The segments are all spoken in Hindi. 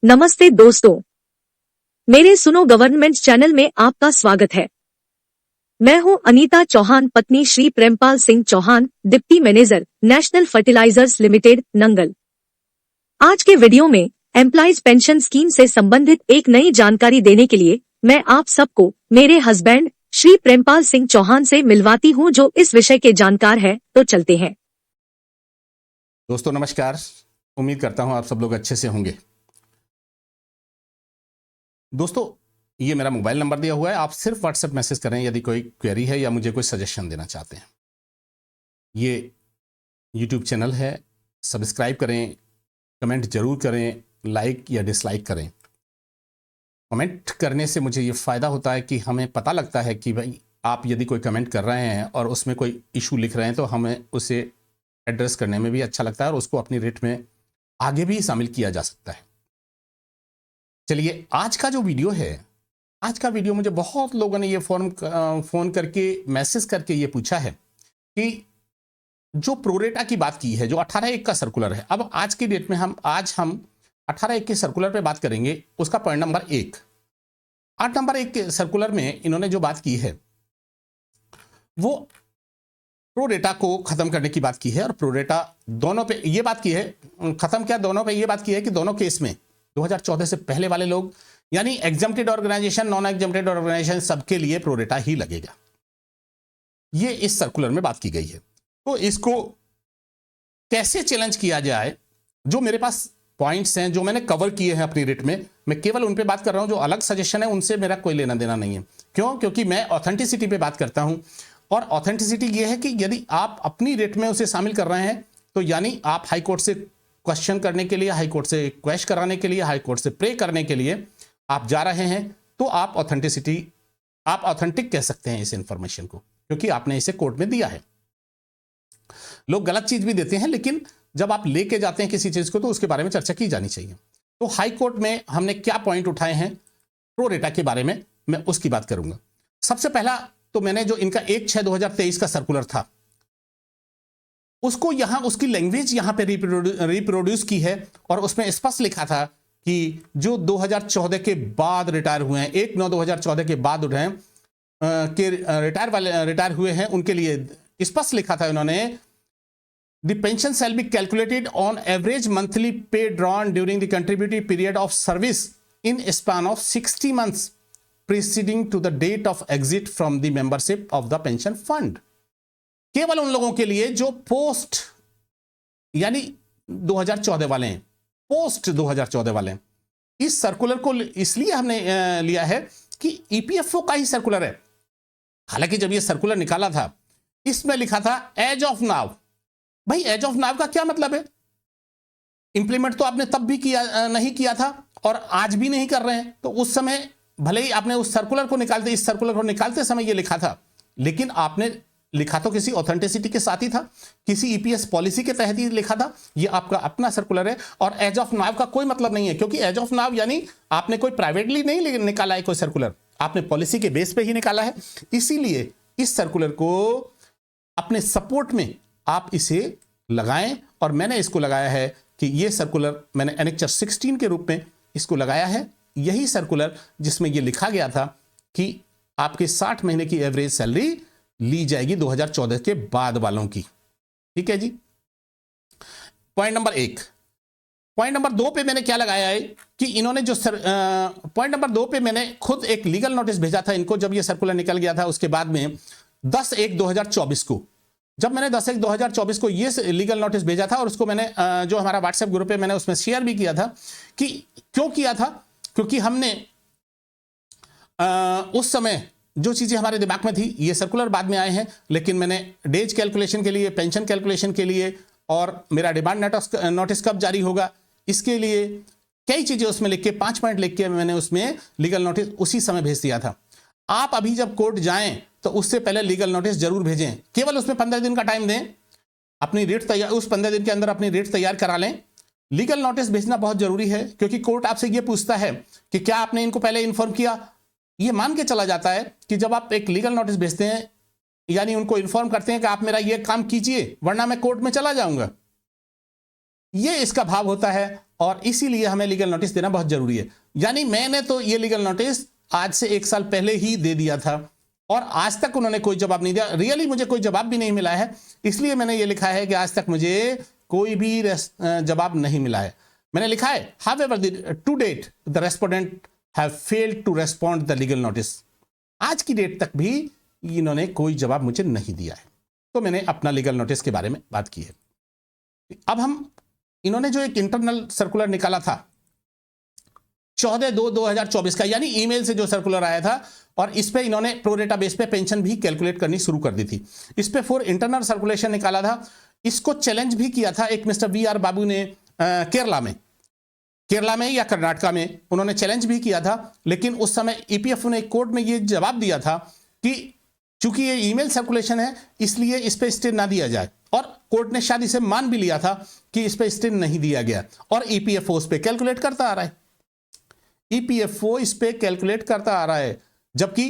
नमस्ते दोस्तों, मेरे सुनो गवर्नमेंट चैनल में आपका स्वागत है। मैं हूं अनीता चौहान, पत्नी Shri Prempal Singh Chauhan, deputy manager, National Fertilizers Limited, Nangal. आज के वीडियो में एम्प्लॉइज पेंशन स्कीम से संबंधित एक नई जानकारी देने के लिए मैं आप सबको मेरे हस्बैंड श्री प्रेमपाल सिंह चौहान से मिलवाती हूं, जो इस विषय के जानकार है। तो चलते हैं। दोस्तों नमस्कार, उम्मीद करता हूं आप सब लोग अच्छे से होंगे। दोस्तों ये मेरा मोबाइल नंबर दिया हुआ है, आप सिर्फ व्हाट्सएप मैसेज करें यदि कोई क्वेरी है या मुझे कोई सजेशन देना चाहते हैं। ये यूट्यूब चैनल है, सब्सक्राइब करें, कमेंट जरूर करें, लाइक या डिसलाइक करें। कमेंट करने से मुझे ये फ़ायदा होता है कि हमें पता लगता है कि भाई आप यदि कोई कमेंट कर रहे हैं और उसमें कोई इशू लिख रहे हैं तो हमें उसे एड्रेस करने में भी अच्छा लगता है और उसको अपनी रेट में आगे भी शामिल किया जा सकता है। चलिए आज का जो वीडियो है, आज का वीडियो मुझे बहुत लोगों ने ये फ़ोन करके मैसेज करके ये पूछा है कि जो प्रोरेटा की बात की है, जो 18(1) का सर्कुलर है। अब आज की डेट में हम 18(1) के सर्कुलर पे बात करेंगे। उसका पॉइंट नंबर 1, 8 नंबर 1 के सर्कुलर में इन्होंने जो बात की है वो प्रोरेटा को खत्म करने की बात की है। और प्रोरेटा दोनों पे ये बात की है, खत्म क्या, दोनों पे ये बात की है कि दोनों केस में 2014 से पहले वाले लोग यानी exempted organisation, non exempted organisation, सबके लिए प्रोरेटा ही लगेगा। ये इस सर्कुलर में बात की गई है। तो इसको कैसे चैलेंज किया जाए, जो मेरे पास पॉइंट्स हैं जो मैंने कवर किए हैं अपनी रेट में, मैं केवल उन पे बात कर रहा हूं। जो अलग सजेशन है उनसे मेरा कोई लेना देना नहीं है। क्यों? क्योंकि मैं ऑथेंटिसिटी पे बात करता हूं। और ऑथेंटिसिटी ये है कि यदि आप अपनी रेट में उसे शामिल कर रहे हैं तो यानी आप हाई कोर्ट से क्वेश्चन करने के लिए, हाई कोर्ट से क्वेश कराने के लिए, हाई कोर्ट से प्रे करने के लिए आप जा रहे हैं, तो आप ऑथेंटिक कह सकते हैं इस इंफॉर्मेशन को, क्योंकि आपने इसे कोर्ट में दिया है। लोग गलत चीज भी देते हैं, लेकिन जब आप लेके जाते हैं किसी चीज को तो उसके बारे में चर्चा की जानी चाहिए। तो हाई कोर्ट में हमने क्या पॉइंट उठाए हैं प्रोरेटा के बारे में, मैं उसकी बात करूंगा। सबसे पहला तो मैंने जो इनका 1/6/2023 का सर्कुलर था उसको यहां, उसकी लैंग्वेज यहां पे रिप्रोड्यूस की है और उसमें स्पष्ट लिखा था कि जो 2014 के बाद रिटायर हुए हैं, 1/9/2014 के बाद उठे हैं के रिटायर हुए हैं, उनके लिए स्पष्ट लिखा था उन्होंने, the pension shall be calculated on average monthly pay drawn during the contributive period of service in span of 60 months preceding to the date of exit from the membership of the pension fund। केवल उन लोगों के लिए जो पोस्ट यानी 2014 वाले हैं, पोस्ट 2014 वाले हैं। इस सर्कुलर को इसलिए हमने लिया है कि ईपीएफओ का ही सर्कुलर है। हालांकि जब ये सर्कुलर निकाला था इसमें लिखा था एज ऑफ नाउ। भाई एज ऑफ नाउ का क्या मतलब है? इंप्लीमेंट तो आपने तब भी नहीं किया था और आज भी नहीं कर रहे हैं। तो उस समय भले ही आपने उस सर्कुलर को निकालते, इस सर्कुलर को निकालते समय ये लिखा था, लेकिन आपने लिखा तो किसी ऑथेंटिसिटी के साथ ही था, किसी ईपीएस पॉलिसी के तहत ही लिखा था। ये आपका अपना सर्कुलर है और एज ऑफ नाउ का कोई मतलब नहीं है, क्योंकि एज ऑफ नाउ यानी आपने कोई प्राइवेटली नहीं निकाला है कोई सर्कुलर, आपने पॉलिसी के बेस पे ही निकाला है। इसीलिए इस सर्कुलर को अपने सपोर्ट में आप इसे लगाएं और मैंने इसको लगाया है कि ये सर्कुलर मैंने एनेक्चर 16 के रूप में इसको लगाया है। यही सर्कुलर जिसमें यह लिखा गया था कि आपके 60 महीने की एवरेज सैलरी ली जाएगी 2014 के बाद वालों की। ठीक है जी, पॉइंट नंबर 1। पॉइंट नंबर 2 पे मैंने क्या लगाया है कि इन्होंने जो पॉइंट नंबर 2 पे मैंने खुद एक लीगल नोटिस भेजा था इनको, जब ये सर्कुलर निकल गया था उसके बाद में 10/1/2024 को, जब मैंने 10/1/2024 को ये लीगल नोटिस भेजा था और उसको मैंने जो हमारा व्हाट्सएप ग्रुप है मैंने उसमें शेयर भी किया था। कि क्यों किया था? क्योंकि हमने उस समय जो चीजें हमारे दिमाग में थी, ये सर्कुलर बाद में आए हैं, लेकिन मैंने डेज कैलकुलेशन के लिए, पेंशन कैलकुलेशन के लिए और मेरा डिमांड नोटिस कब जारी होगा इसके लिए कई चीजें उसमें लिख के 5 पॉइंट लिख के मैंने उसमें लीगल नोटिस उसी समय भेज दिया था। आप अभी जब कोर्ट जाएं तो उससे पहले लीगल नोटिस जरूर भेजें, केवल उसमें 15 दिन का टाइम दें, अपनी रेट तैयार, उस 15 दिन के अंदर अपनी रेट तैयार करा लें। लीगल नोटिस भेजना बहुत जरूरी है, क्योंकि कोर्ट आपसे यह पूछता है कि क्या आपने इनको पहले इन्फॉर्म किया। ये मान के चला जाता है कि जब आप एक लीगल नोटिस भेजते हैं यानी उनको इन्फॉर्म करते हैं कि आप मेरा ये काम कीजिए वरना मैं कोर्ट में चला जाऊंगा, ये इसका भाव होता है। और इसीलिए हमें लीगल नोटिस देना बहुत जरूरी है। यानी मैंने तो ये लीगल नोटिस आज से 1 साल पहले ही दे दिया था और आज तक उन्होंने कोई जवाब नहीं दिया। रियली मुझे कोई जवाब भी नहीं मिला है, इसलिए मैंने ये लिखा है कि आज तक मुझे कोई भी जवाब नहीं मिला है। मैंने लिखा है however to date the respondent have failed to respond the legal notice. आज की डेट तक भी इन्होंने कोई जवाब मुझे नहीं दिया है, तो मैंने अपना लीगल नोटिस के बारे में बात की है। अब इन्होंने जो एक इंटरनल सर्कुलर निकाला था 14/2/2024 का, यानी ईमेल से जो सर्कुलर आया था, और इस पे इन्होंने प्रोरेटा बेस पे पेंशन भी कैलकुलेट करनी शुरू कर दी थी। इस पे 4 इंटरनल सर्कुलेशन निकाला था। इसको चैलेंज भी किया था एक मिस्टर VR बाबू ने केरला में या कर्नाटका में उन्होंने चैलेंज भी किया था, लेकिन उस समय EPFO ने कोर्ट में ये जवाब दिया था कि चूंकि ये ईमेल सर्कुलेशन है इसलिए इस पे स्टे ना दिया जाए, और कोर्ट ने शायद इसे मान भी लिया था कि इस पे स्टे नहीं दिया गया, और EPFO उस पे कैलकुलेट करता आ रहा है। EPFO इस पे कैलकुलेट करता आ रहा है, जबकि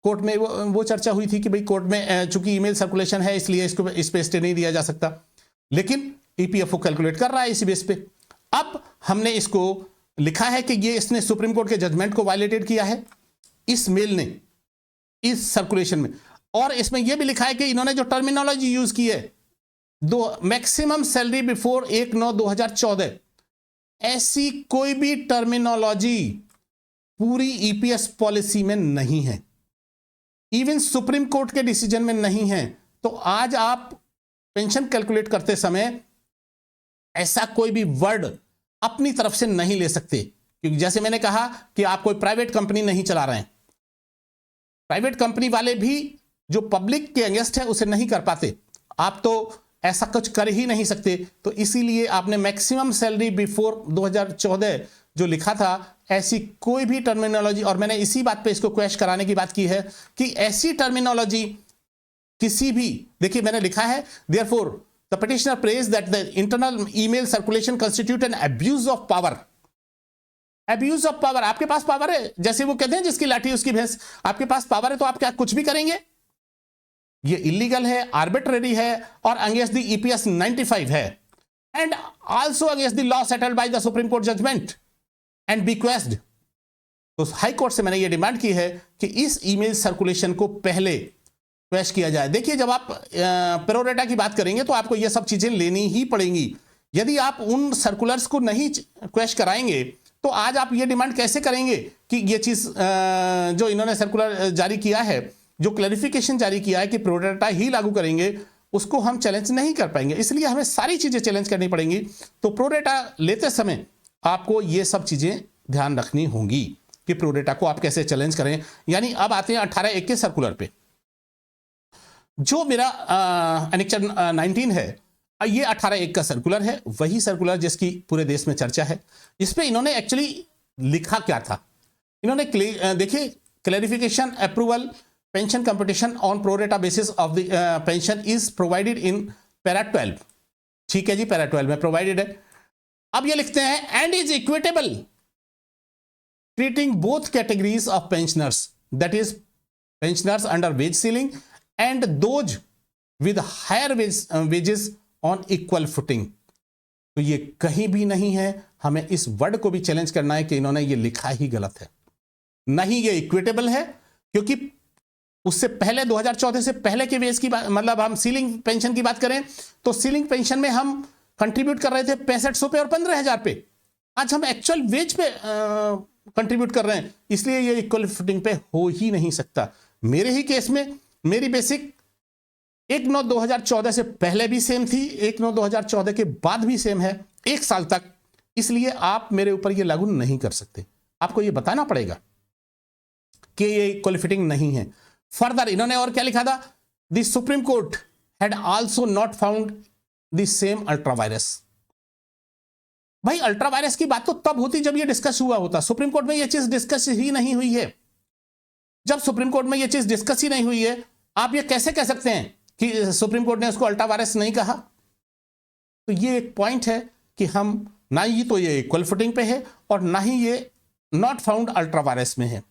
कोर्ट में वो चर्चा हुई थी कि भाई कोर्ट में चूंकि ईमेल सर्कुलेशन है इसलिए इस पे स्टे नहीं दिया जा सकता, लेकिन EPFO कैलकुलेट कर रहा है इसी बेस पे। अब हमने इसको लिखा है कि ये इसने सुप्रीम कोर्ट के जजमेंट को वायलेटेड किया है इस मेल ने, इस सर्कुलेशन में, और इसमें यह भी लिखा है कि इन्होंने जो टर्मिनोलॉजी यूज की है मैक्सिमम सैलरी बिफोर 1/9/2014, ऐसी कोई भी टर्मिनोलॉजी पूरी EPS पॉलिसी में नहीं है, इवन सुप्रीम कोर्ट के डिसीजन में नहीं है। तो आज आप पेंशन कैलकुलेट करते समय ऐसा कोई भी वर्ड अपनी तरफ से नहीं ले सकते, क्योंकि जैसे मैंने कहा कि आप कोई प्राइवेट कंपनी नहीं चला रहे हैं, प्राइवेट कंपनी वाले भी जो पब्लिक के अगेंस्ट है उसे नहीं कर पाते, आप तो ऐसा कुछ कर ही नहीं सकते। तो इसीलिए आपने मैक्सिमम सैलरी बिफोर 2014 जो लिखा था, ऐसी कोई भी टर्मिनोलॉजी, और मैंने इसी बात पे इसको क्वेश्चन कराने की बात की है कि ऐसी टर्मिनोलॉजी किसी भी, देखिए मैंने लिखा है therefore the petitioner praise that the internal email circulation constitute an abuse of power. Abuse of power, आपके पास पावर है, जैसे वो कहते हैं जिसकी लाठी उसकी भैंस, आपके पास पावर है तो आप क्या कुछ भी करेंगे? ये इलीगल है, आर्बिट्रेरी है, और अगेंस्ट द EPS 95 है, and also against the law settled by the supreme court judgment and bequeathed. तो हाई कोर्ट से मैंने ये डिमांड की है कि इस ईमेल सर्कुलेशन को पहले क्वेश्चन किया जाए। देखिए जब आप प्रोरेटा की बात करेंगे तो आपको ये सब चीजें लेनी ही पड़ेंगी। यदि आप उन सर्कुलर्स को नहीं क्वेश्चन कराएंगे तो आज आप ये डिमांड कैसे करेंगे कि ये चीज जो इन्होंने सर्कुलर जारी किया है, जो क्लैरिफिकेशन जारी किया है कि प्रोरेटा ही लागू करेंगे, उसको हम चैलेंज नहीं कर पाएंगे। इसलिए हमें सारी चीजें चैलेंज करनी पड़ेंगी। तो प्रोरेटा लेते समय आपको ये सब चीजें ध्यान रखनी होंगी कि प्रोरेटा को आप कैसे चैलेंज करें। यानी अब आते हैं 18(1) के सर्कुलर पे, जो मेरा एनेक्चर 19 है, ये 18(1) का सर्कुलर है, वही सर्कुलर जिसकी पूरे देश में चर्चा है। इस पे इन्होंने एक्चुअली लिखा क्या था, इन्होंने देखिए clarification approval pension competition on pro rata basis of the pension is provided in para 12। ठीक है जी, पैरा 12 में प्रोवाइडेड है। अब ये लिखते हैं and is equitable treating both categories of pensioners, that is pensioners under wage ceiling and those with higher wages on equal footing. तो ये कहीं भी नहीं है, हमें इस वर्ड को भी चैलेंज करना है कि इन्होंने ये लिखा ही गलत है। नहीं ये इक्विटेबल है, क्योंकि उससे पहले 2014 से पहले के वेज की बात, मतलब हम सीलिंग पेंशन की बात करें तो सीलिंग पेंशन में हम कंट्रीब्यूट कर रहे थे 6500 पे और 15000 पे। आज हम एक्चुअल वेज पे कंट्रीब्यूट कर रहे हैं, इसलिए ये इक्वल फुटिंग पे हो ही नहीं सकता। मेरे ही केस में मेरी बेसिक 1/9/2014 से पहले भी सेम थी, 1/9/2014 के बाद भी सेम है, 1 साल तक। इसलिए आप मेरे ऊपर ये लागू नहीं कर सकते, आपको ये बताना पड़ेगा कि ये इक्वल फिटिंग नहीं है। फर्दर इन्होंने और क्या लिखा था, the supreme court had also not found the same ultra vires. भाई अल्ट्रा वायरस की बात तो तब होती जब ये डिस्कस हुआ होता, सुप्रीम कोर्ट में ये चीज डिस्कस ही नहीं हुई है। जब सुप्रीम कोर्ट में ये चीज डिस्कस ही नहीं हुई है, आप ये कैसे कह सकते हैं कि सुप्रीम कोर्ट ने उसको अल्ट्रा वायरस नहीं कहा? तो ये एक पॉइंट है कि हम ना ही तो ये इक्वल फुटिंग पे है और ना ही ये नॉट फाउंड अल्ट्रा वायरस में है,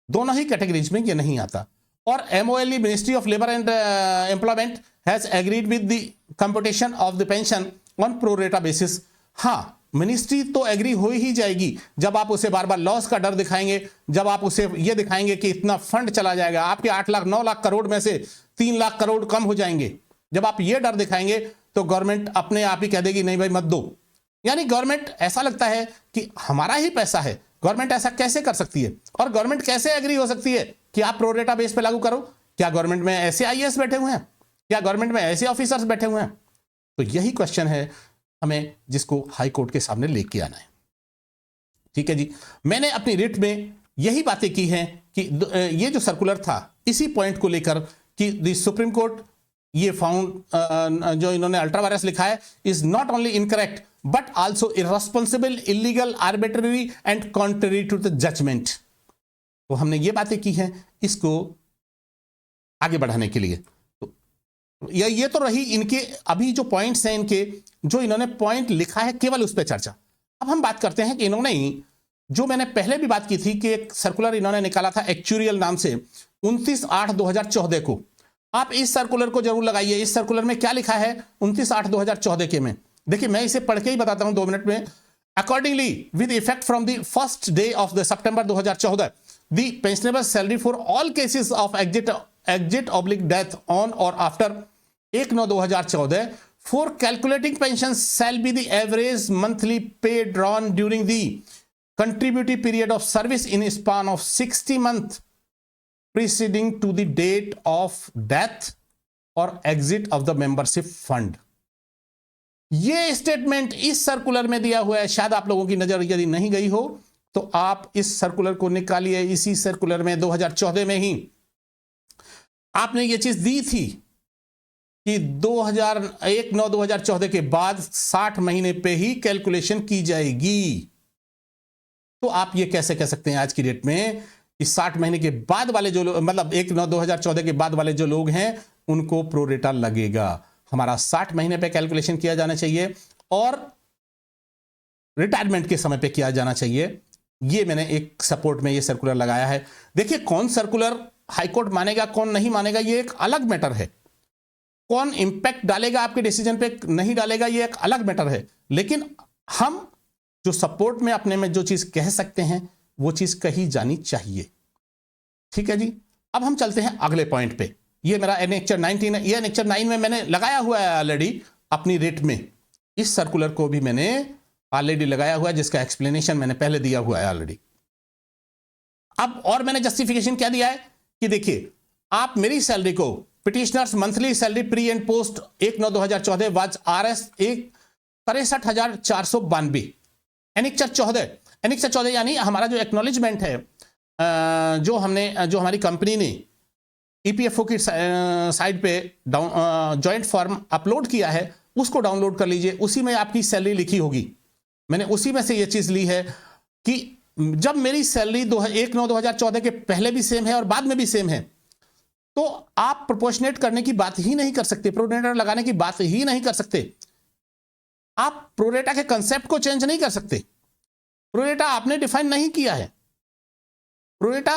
दोनों ही कैटेगरीज में ये नहीं आता। और MOLE ministry of labour and employment has agreed with the computation of the pension on pro rata basis. हाँ, मिनिस्ट्री तो एग्री हो ही जाएगी जब आप उसे बार बार लॉस का डर दिखाएंगे, जब आप उसे यह दिखाएंगे कि इतना फंड चला जाएगा, आपके 8 लाख 9 लाख करोड़ में से 3 लाख करोड़ कम हो जाएंगे। जब आप यह डर दिखाएंगे तो गवर्नमेंट अपने आप ही कह देगी नहीं भाई मत दो। यानी गवर्नमेंट ऐसा लगता है कि हमारा ही पैसा है, गवर्नमेंट ऐसा कैसे कर सकती है, और गवर्नमेंट कैसे एग्री हो सकती है कि आप प्रो रेटा बेस पे लागू करो? क्या गवर्नमेंट में ऐसे आईएएस बैठे हुए हैं? क्या गवर्नमेंट में ऐसे ऑफिसर्स बैठे हुए हैं? तो यही क्वेश्चन है हमें, जिसको हाई कोर्ट के सामने लेके आना है। ठीक है जी, मैंने अपनी रिट में यही बातें की हैं कि ये जो सर्कुलर था इसी पॉइंट को लेकर कि द सुप्रीम कोर्ट ये फाउंड जो इन्होंने अल्ट्रा वायरस लिखा है is not only incorrect but also irresponsible, illegal, arbitrary and contrary to the judgment. तो हमने ये बातें की हैं इसको आगे बढ़ाने के लिए। तो ये तो रही इनके अभी जो पॉइंट्स हैं, इनके जो इन्होंने पॉइंट लिखा है केवल उस पर चर्चा। अब हम बात करते हैं कि इन्होंने जो मैंने पहले भी बात की थी कि एक सर्कुलर इन्होंने निकाला था एक्चुरियल नाम से 29/8/2014 को। आप इस सर्कुलर को जरूर लगाइए। इस सर्कुलर में क्या लिखा है 29/8/2014 के में? देखिए मैं इसे पढ़ के ही बताता हूं 2 मिनट में। Accordingly with effect from the first day of the September 2014 the pensionable salary for all cases of exit/death on or after 1/9/2014 for calculating pensions shall be the average monthly pay drawn during the contributive period of service in a span of 60 months preceding to the date of death or exit of the membership fund। ये स्टेटमेंट इस सर्कुलर में दिया हुआ है। शायद आप लोगों की नजर यदि नहीं गई हो तो आप इस सर्कुलर को निकालिए। इसी सर्कुलर में 2014 में ही आपने ये चीज दी थी कि 1/9/2014 के बाद 60 महीने पे ही कैलकुलेशन की जाएगी। तो आप ये कैसे कह सकते हैं आज की डेट में कि 60 महीने के बाद वाले जो लोग, मतलब 1/9/2014 के बाद वाले जो लोग हैं उनको प्रोरेटा लगेगा? हमारा 60 महीने पे कैलकुलेशन किया जाना चाहिए और रिटायरमेंट के समय पे किया जाना चाहिए। ये मैंने एक सपोर्ट में ये सर्कुलर लगाया है। देखिए कौन सर्कुलर हाईकोर्ट मानेगा कौन नहीं मानेगा ये एक अलग मैटर है, कौन इंपैक्ट डालेगा आपके डिसीजन पे नहीं डालेगा ये एक अलग मैटर है, लेकिन हम जो सपोर्ट में अपने में जो चीज कह सकते हैं वो चीज कही जानी चाहिए। ठीक है जी, अब हम चलते हैं अगले पॉइंट पे। ये मेरा एनेक्चर 19 है। ये एनेक्चर 9 में मैंने लगाया हुआ है ऑलरेडी अपनी रेट में। इस सर्कुलर को भी मैंने ऑलरेडी लगाया हुआ है जिसका एक्सप्लेनेशन मैंने पहले दिया हुआ है ऑलरेडी। अब और मैंने जस्टिफिकेशन क्या दिया है कि देखिए आप मेरी सैलरी को petitioners monthly salary pre and post 1/9/2014 was RS 63,492। Annexure 14 यानी हमारा जो एक्नॉलेजमेंट है जो हमारी कंपनी ने EPFO की साइट पे जॉइंट फॉर्म अपलोड किया है उसको डाउनलोड कर लीजिए। उसी में आपकी सैलरी लिखी होगी। मैंने उसी में से ये चीज ली है कि जब मेरी सैलरी 1/9/2014 के पहले भी सेम है और बाद में भी सेम है तो आप प्रोपोर्शनेट करने की बात ही नहीं कर सकते, प्रोरेटा लगाने की बात ही नहीं कर सकते। आप प्रोरेटा के कंसेप्ट को चेंज नहीं कर सकते। प्रोरेटा आपने डिफाइन नहीं किया है। प्रोरेटा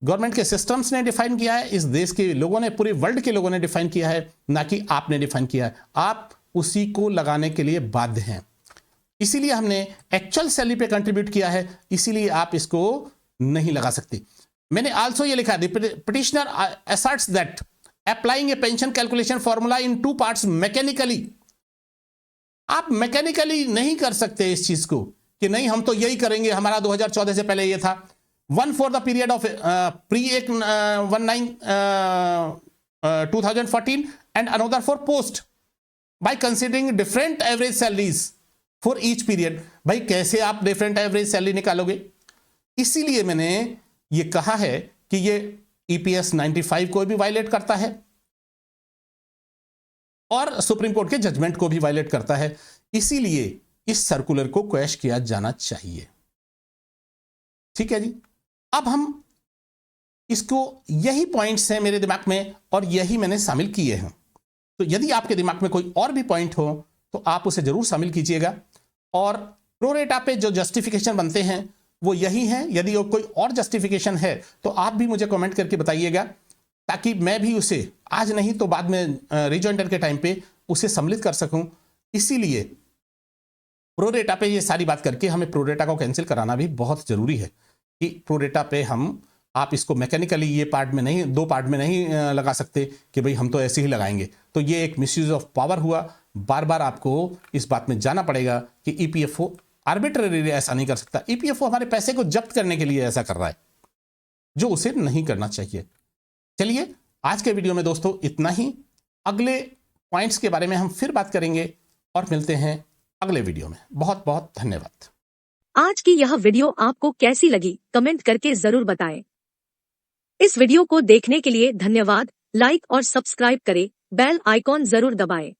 गवर्नमेंट के सिस्टम्स ने डिफाइन किया है, इस देश के लोगों ने, पूरे वर्ल्ड के लोगों ने डिफाइन किया है, ना कि आपने डिफाइन किया है। आप उसी को लगाने के लिए बाध्य हैं। इसीलिए हमने एक्चुअल सैलरी पे कंट्रीब्यूट किया है, इसीलिए आप इसको नहीं लगा सकते। मैंने आल्सो ये लिखा है petitioner asserts that applying a pension calculation formula in 2 parts mechanically। आप मैकेनिकली नहीं कर सकते इस चीज को कि नहीं हम तो यही करेंगे, हमारा 2014 से पहले ये था। 1 for the period of pre-2014 and another for post by considering different average salaries for each period। भाई कैसे आप डिफरेंट एवरेज सैलरी निकालोगे? इसीलिए मैंने ये कहा है कि ये EPS 95 को भी वायलेट करता है और सुप्रीम कोर्ट के जजमेंट को भी वायलेट करता है। इसीलिए इस सर्कुलर को क्वैश किया जाना चाहिए। ठीक है जी, अब हम इसको, यही पॉइंट्स हैं मेरे दिमाग में और यही मैंने शामिल किए हैं। तो यदि आपके दिमाग में कोई और भी पॉइंट हो तो आप उसे जरूर शामिल कीजिएगा। और प्रोरेटा पे जो जस्टिफिकेशन बनते हैं वो यही हैं। यदि वो कोई और जस्टिफिकेशन है तो आप भी मुझे कमेंट करके बताइएगा ताकि मैं भी उसे आज नहीं तो बाद में रिजॉइंडर के टाइम पे उसे सम्मिलित कर सकूं। इसीलिए प्रोरेटा पे ये सारी बात करके हमें प्रोरेटा को कैंसिल कराना भी बहुत जरूरी है कि प्रोरेटा पे आप इसको मैकेनिकली ये पार्ट में नहीं, 2 पार्ट में नहीं लगा सकते कि भाई हम तो ऐसे ही लगाएंगे। तो ये एक मिसयूज ऑफ पावर हुआ। बार बार आपको इस बात में जाना पड़ेगा कि ईपीएफओ आर्बिट्रेरीली ऐसा नहीं कर सकता। ईपीएफओ हमारे पैसे को जब्त करने के लिए ऐसा कर रहा है, जो उसे नहीं करना चाहिए। चलिए आज के वीडियो में दोस्तों इतना ही। अगले पॉइंट्स के बारे में हम फिर बात करेंगे और मिलते हैं अगले वीडियो में। बहुत बहुत धन्यवाद। आज की यह वीडियो आपको कैसी लगी कमेंट करके जरूर बताएं। इस वीडियो को देखने के लिए धन्यवाद। लाइक और सब्सक्राइब करें, बेल आइकॉन जरूर दबाएं।